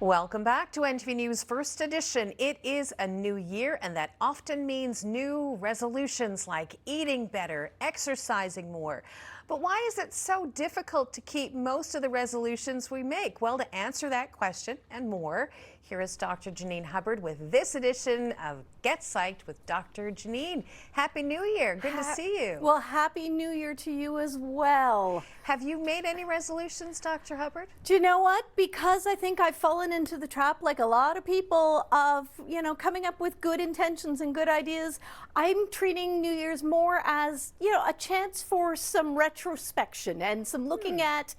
Welcome back to NTV News First Edition. It is a new year, and that often means new resolutions like eating better, exercising more. But why is it so difficult to keep most of the resolutions we make? Well, to answer that question and more, here is Dr. Janine Hubbard with this edition of Get Psyched with Dr. Janine. Happy New Year. Good to see you. Well, Happy New Year to you as well. Have you made any resolutions, Dr. Hubbard? Do you know what? Because I think I've fallen into the trap, like a lot of people, of, coming up with good intentions and good ideas. I'm treating New Year's more as, a chance for some retrospection and some looking at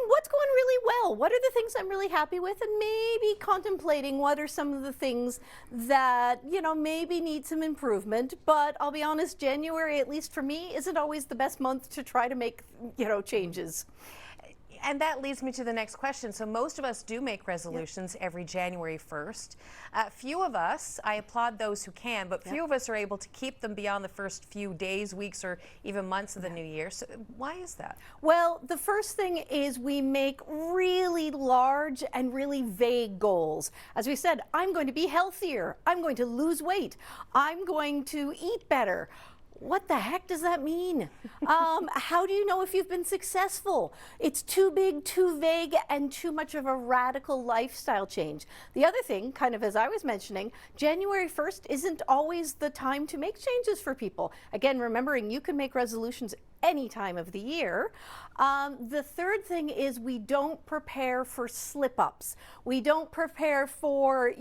what's going really well, what are the things I'm really happy with, and maybe contemplating what are some of the things that, maybe need some improvement. But I'll be honest, January, at least for me, isn't always the best month to try to make, changes. And that leads me to the next question. So most of us do make resolutions every January 1st. Few of us, I applaud those who can, but few of us are able to keep them beyond the first few days, weeks, or even months of the new year. So why is that? Well, the first thing is we make really large and really vague goals. As we said, I'm going to be healthier. I'm going to lose weight. I'm going to eat better. What the heck does that mean? How do you know if you've been successful? It's too big, too vague, and too much of a radical lifestyle change. The other thing, kind of as I was mentioning, January 1st isn't always the time to make changes for people. Again, remembering you can make resolutions any time of the year. The third thing is we don't prepare for slip-ups. We don't prepare for,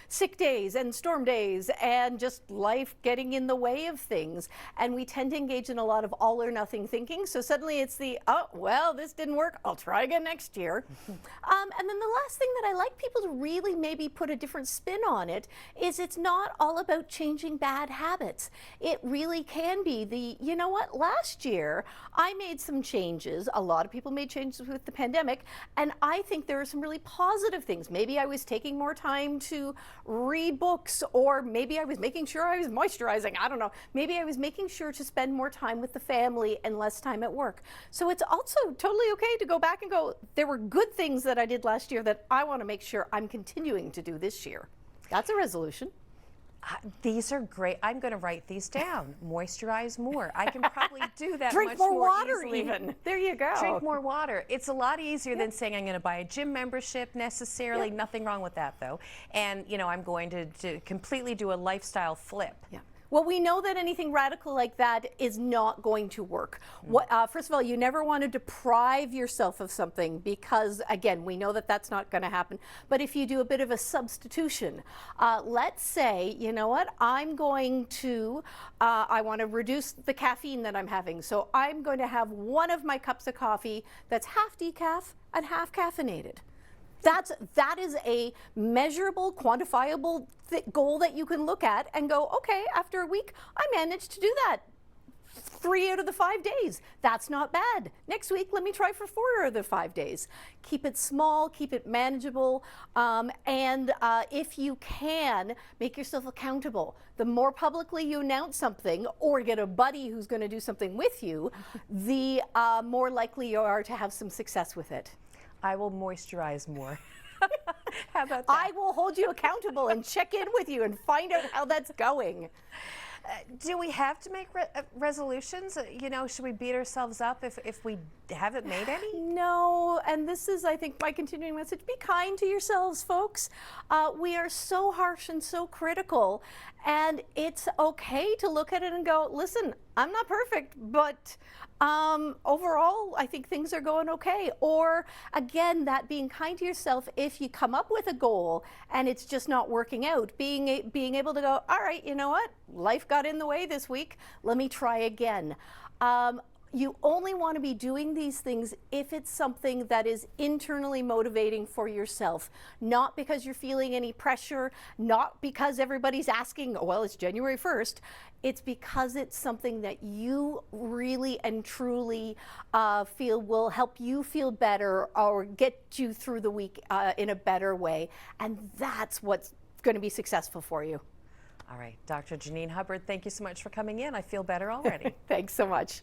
sick days and storm days and just life getting in the way of things. And we tend to engage in a lot of all or nothing thinking. So suddenly it's this didn't work, I'll try again next year. And then the last thing that I like people to really maybe put a different spin on it is it's not all about changing bad habits. It really can be last year I made some changes. A lot of people made changes with the pandemic, and I think there are some really positive things. Maybe I was taking more time to read books, or maybe I was making sure I was moisturizing. I don't know. Maybe I was making sure to spend more time with the family and less time at work. So it's also totally okay to go back and go, there were good things that I did last year that I want to make sure I'm continuing to do this year. That's a resolution. These are great. I'm going to write these down. Moisturize more. I can probably do that Drink much more more water easily. even. There you go. Drink more water. It's a lot easier than saying I'm going to buy a gym membership necessarily. Yeah. Nothing wrong with that though. And I'm going to completely do a lifestyle flip. Yeah. Well, we know that anything radical like that is not going to work. First of all, you never want to deprive yourself of something because, again, we know that that's not going to happen. But if you do a bit of a substitution, let's say, I'm going to, I want to reduce the caffeine that I'm having. So I'm going to have one of my cups of coffee that's half decaf and half caffeinated. That is a measurable, quantifiable goal that you can look at and go, okay, after a week, I managed to do that 3 out of the 5 days. That's not bad. Next week, let me try for 4 out of the 5 days. Keep it small, keep it manageable, and if you can, make yourself accountable. The more publicly you announce something or get a buddy who's going to do something with you, the more likely you are to have some success with it. I will moisturize more. How about that? I will hold you accountable and check in with you and find out how that's going. Do we have to make resolutions? Should we beat ourselves up if we haven't made any? No, and this is, I think, my continuing message. Be kind to yourselves, folks. We are so harsh and so critical, and it's okay to look at it and go, listen, I'm not perfect, but overall, I think things are going okay. Or again, that being kind to yourself, if you come up with a goal and it's just not working out, being able to go, all right, you know what? Life got in the way this week. Let me try again. You only want to be doing these things if it's something that is internally motivating for yourself, not because you're feeling any pressure, not because everybody's asking, well, it's January 1st. It's because it's something that you really and truly feel will help you feel better or get you through the week in a better way. And that's what's going to be successful for you. All right, Dr. Janine Hubbard, thank you so much for coming in. I feel better already. Thanks so much.